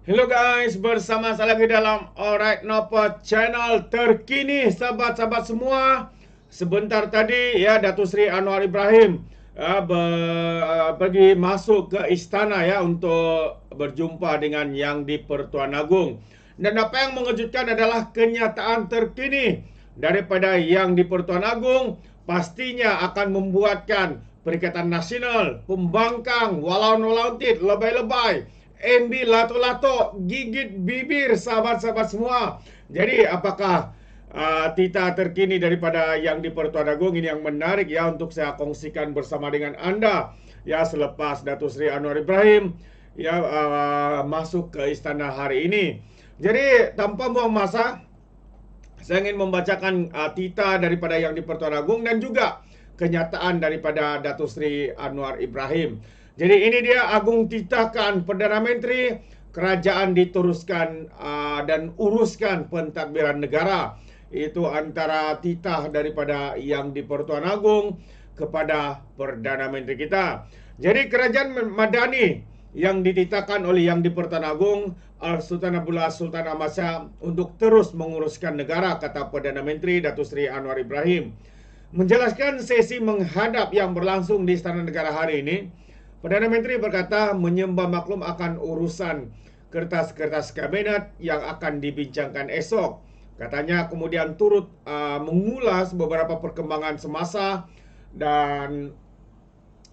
Hello guys, bersama saya lagi dalam Alright Nopo channel terkini sahabat-sahabat semua. Sebentar tadi ya Datuk Seri Anwar Ibrahim pergi masuk ke istana ya untuk berjumpa dengan Yang di-Pertuan Agong. Dan apa yang mengejutkan adalah kenyataan terkini daripada Yang di-Pertuan Agong pastinya akan membuatkan Perikatan Nasional, pembangkang, walaun-walautit, lebay-lebay, MB lato-lato, gigit bibir sahabat-sahabat semua. Jadi apakah tita terkini daripada Yang di-Pertuan Agong ini yang menarik ya untuk saya kongsikan bersama dengan anda ya selepas Datuk Seri Anwar Ibrahim ya masuk ke istana hari ini. Jadi tanpa buang masa, saya ingin membacakan tita daripada Yang di-Pertuan Agong dan juga kenyataan daripada Datuk Seri Anwar Ibrahim. Jadi ini dia Agung titahkan Perdana Menteri, kerajaan diteruskan dan uruskan pentadbiran negara. Itu antara titah daripada Yang di-Pertuan Agong kepada Perdana Menteri kita. Jadi kerajaan Madani yang dititahkan oleh Yang di-Pertuan Agong Sultan Abdullah Sultan Ahmad Shah untuk terus menguruskan negara, kata Perdana Menteri Datuk Seri Anwar Ibrahim. Menjelaskan sesi menghadap yang berlangsung di Istana Negara hari ini, Perdana Menteri berkata menyembah maklum akan urusan kertas-kertas kabinet yang akan dibincangkan esok. Katanya kemudian turut mengulas beberapa perkembangan semasa dan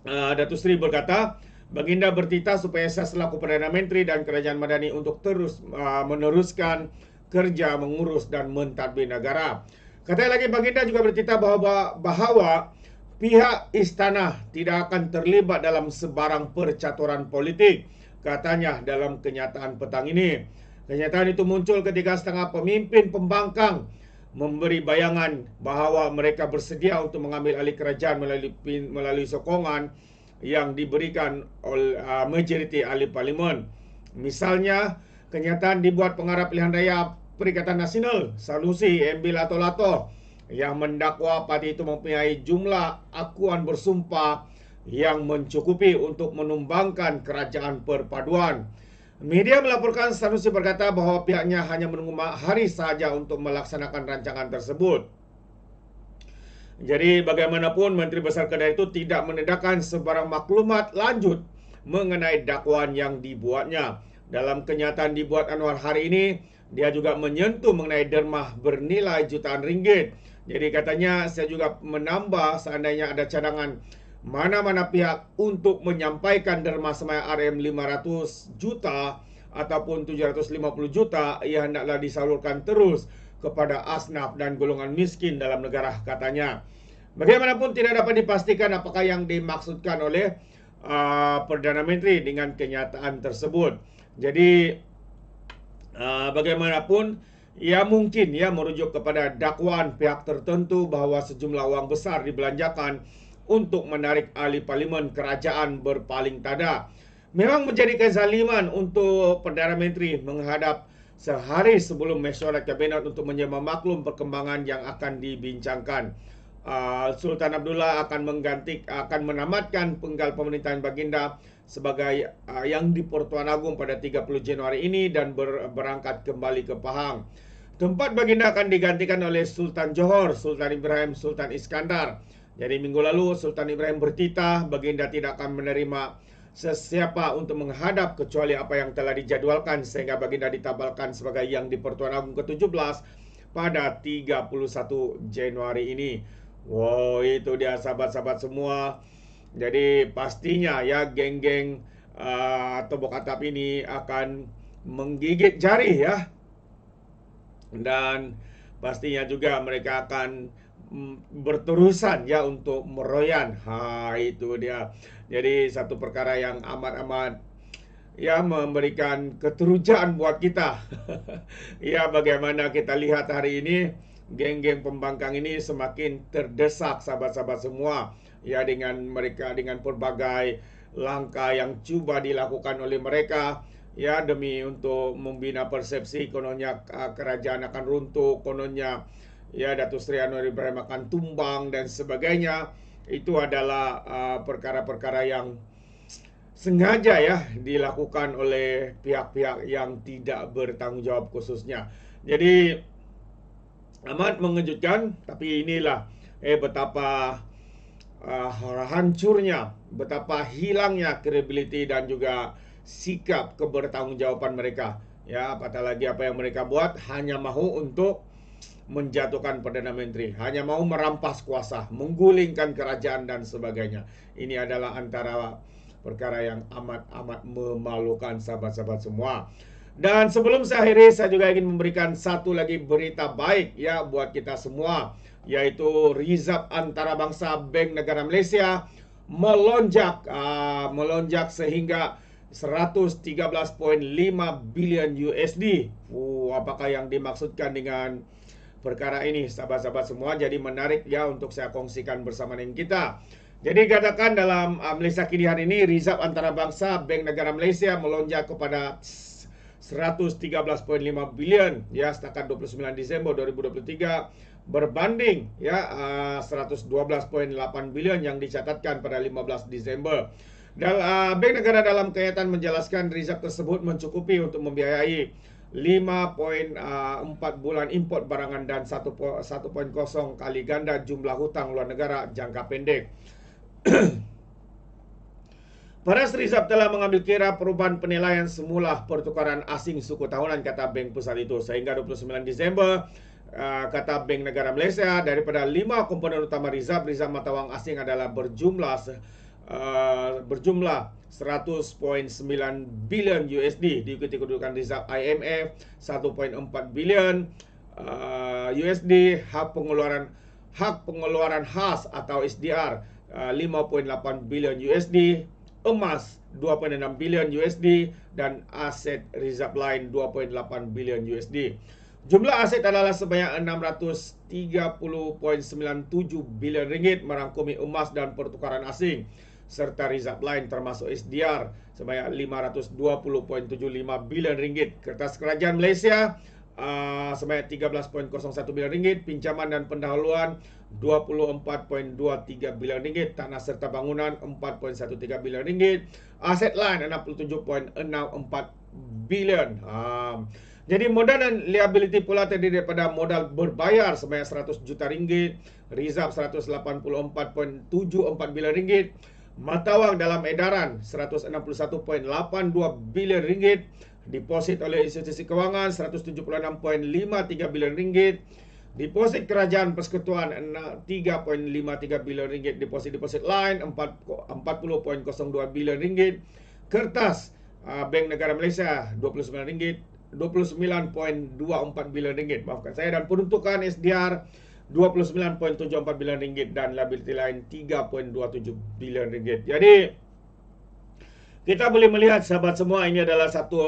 Datuk Seri berkata, Baginda bertitah supaya saya selaku Perdana Menteri dan Kerajaan Madani untuk terus meneruskan kerja mengurus dan mentadbir negara. Katanya lagi Baginda juga bertitah bahwa pihak istana tidak akan terlibat dalam sebarang percaturan politik, katanya dalam kenyataan petang ini. Kenyataan itu muncul ketika setengah pemimpin pembangkang memberi bayangan bahawa mereka bersedia untuk mengambil alih kerajaan melalui sokongan yang diberikan oleh majoriti ahli parlimen. Misalnya, kenyataan dibuat pengarah pilihan raya Perikatan Nasional Sanusi MB Lato-Lato yang mendakwa parti itu mempunyai jumlah akuan bersumpah yang mencukupi untuk menumbangkan kerajaan perpaduan. Media melaporkan Sanusi berkata bahawa pihaknya hanya menunggu hari sahaja untuk melaksanakan rancangan tersebut. Jadi bagaimanapun Menteri Besar Kedah itu tidak menedahkan sebarang maklumat lanjut mengenai dakwaan yang dibuatnya. Dalam kenyataan dibuat Anwar hari ini, dia juga menyentuh mengenai dermah bernilai jutaan ringgit. Jadi katanya saya juga menambah seandainya ada cadangan mana-mana pihak untuk menyampaikan derma semaya RM 500 juta ataupun 750 juta, ia hendaklah disalurkan terus kepada asnaf dan golongan miskin dalam negara, katanya. Bagaimanapun tidak dapat dipastikan apakah yang dimaksudkan oleh Perdana Menteri dengan kenyataan tersebut. Jadi bagaimanapun ia mungkin ya merujuk kepada dakwaan pihak tertentu bahawa sejumlah wang besar dibelanjakan untuk menarik ahli parlimen kerajaan berpaling tada. Memang menjadi kezaliman untuk Perdana Menteri menghadap sehari sebelum mesyuarat kabinet untuk menyembah maklum perkembangan yang akan dibincangkan. Sultan Abdullah akan menamatkan penggal pemerintahan Baginda sebagai Yang di-Pertuan Agong pada 30 Januari ini dan berangkat kembali ke Pahang. Tempat Baginda akan digantikan oleh Sultan Johor, Sultan Ibrahim, Sultan Iskandar. Jadi minggu lalu Sultan Ibrahim bertitah Baginda tidak akan menerima sesiapa untuk menghadap kecuali apa yang telah dijadualkan, sehingga Baginda ditabalkan sebagai Yang di-Pertuan Agong ke-17 pada 31 Januari ini. Wow, itu dia sahabat-sahabat semua. Jadi pastinya ya geng-geng tebok atap ini akan menggigit jari ya. Dan pastinya juga mereka akan berterusan ya untuk meroyan. Itu dia. Jadi satu perkara yang amat-amat ya memberikan keterujaan buat kita. Ya, bagaimana kita lihat hari ini geng-geng pembangkang ini semakin terdesak sahabat-sahabat semua ya dengan pelbagai langkah yang cuba dilakukan oleh mereka ya demi untuk membina persepsi kononnya kerajaan akan runtuh, kononnya ya Datuk Seri Anwar Ibrahim akan tumbang dan sebagainya. Itu adalah perkara-perkara yang sengaja ya dilakukan oleh pihak-pihak yang tidak bertanggung jawab khususnya. Jadi amat mengejutkan, tapi inilah betapa hancurnya, betapa hilangnya credibility dan juga sikap kebertanggungjawaban mereka. Ya, apatah lagi apa yang mereka buat hanya mahu untuk menjatuhkan Perdana Menteri, hanya mau merampas kuasa, menggulingkan kerajaan dan sebagainya. Ini adalah antara perkara yang amat memalukan sahabat-sahabat semua. Dan sebelum saya akhiri, saya juga ingin memberikan satu lagi berita baik ya buat kita semua, yaitu Reserve Antarabangsa Bank Negara Malaysia melonjak sehingga 113.5 bilion USD. Apakah yang dimaksudkan dengan perkara ini sahabat-sahabat semua? Jadi menarik ya untuk saya kongsikan bersama dengan kita. Jadi katakan dalam Malaysia kini hari ini, Reserve Antarabangsa Bank Negara Malaysia melonjak kepada 113.5 bilion ya setakat 29 Disember 2023 berbanding ya 112.8 bilion yang dicatatkan pada 15 Desember. Dan Bank Negara dalam kaitan menjelaskan reserve tersebut mencukupi untuk membiayai 5.4 bulan import barangan dan 1.0 kali ganda jumlah hutang luar negara jangka pendek. Paras Reserve telah mengambil kira perubahan penilaian semula pertukaran asing suku tahunan, kata Bank Pusat itu, sehingga 29 Desember kata Bank Negara Malaysia, daripada 5 komponen utama reserve mata wang asing adalah berjumlah 100.9 bilion USD, diikuti kedudukan reserve IMF 1.4 bilion USD, hak pengeluaran khas atau SDR 5.8 bilion USD, emas 2.6 bilion USD, dan aset reserve lain 2.8 bilion USD. Jumlah aset adalah sebanyak 630.97 bilion ringgit, merangkumi emas dan pertukaran asing, serta reserve lain termasuk SDR sebanyak 520.75 bilion ringgit. Kertas kerajaan Malaysia sebanyak 13.01 bilion ringgit, pinjaman dan pendahuluan 24.23 bilion ringgit, tanah serta bangunan 4.13 bilion ringgit, aset lain 67.64 bilion. Jadi modal dan liability pula terdiri daripada modal berbayar sebanyak 100 juta ringgit, reserve 184.74 bilion ringgit, mata wang dalam edaran 161.82 bilion ringgit, deposit oleh institusi kewangan 176.53 bilion ringgit, deposit kerajaan persekutuan 3.53 bilion ringgit, deposit lain 40.02 bilion ringgit, kertas Bank Negara Malaysia 29.24 bilion ringgit, maafkan saya, dan peruntukan SDR 29.74 bilion ringgit dan liability lain 3.27 bilion ringgit. Jadi kita boleh melihat sahabat semua, ini adalah satu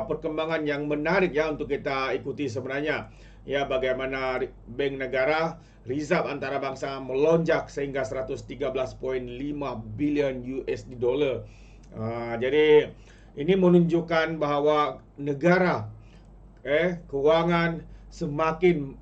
perkembangan yang menarik ya untuk kita ikuti sebenarnya. Ya, bagaimana Bank Negara Reserve Antarabangsa melonjak sehingga 113.5 bilion USD dollar. Jadi ini menunjukkan bahawa negara kewangan semakin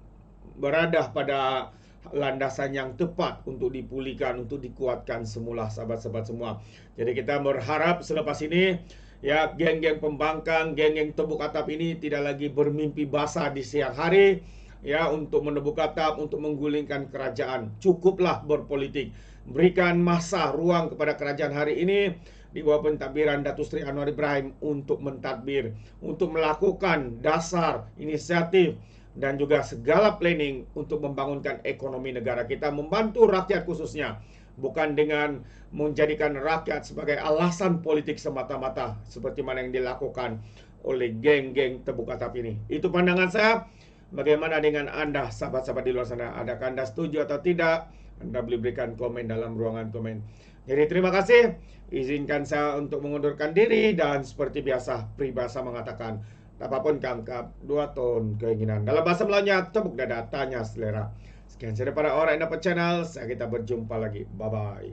berada pada landasan yang tepat untuk dipulihkan, untuk dikuatkan semula sahabat-sahabat semua. Jadi kita berharap selepas ini ya geng-geng pembangkang, geng-geng tebuk atap ini tidak lagi bermimpi basah di siang hari ya untuk menebuk atap, untuk menggulingkan kerajaan. Cukuplah berpolitik. Berikan masa ruang kepada kerajaan hari ini di bawah pentadbiran Datuk Seri Anwar Ibrahim untuk mentadbir, untuk melakukan dasar inisiatif dan juga segala planning untuk membangunkan ekonomi negara kita, membantu rakyat khususnya, bukan dengan menjadikan rakyat sebagai alasan politik semata-mata seperti mana yang dilakukan oleh geng-geng tebuk atap ini. Itu pandangan saya. Bagaimana dengan Anda, sahabat-sahabat di luar sana? Adakah Anda setuju atau tidak? Anda boleh berikan komen dalam ruangan komen. Jadi terima kasih. Izinkan saya untuk mengundurkan diri, dan seperti biasa peribahasa mengatakan, apapun kangkap, 2 ton keinginan. Dalam bahasa Melayunya, tepuk dada, tanya selera. Sekian saya daripada Orang Dapat Channel. Kita berjumpa lagi. Bye-bye.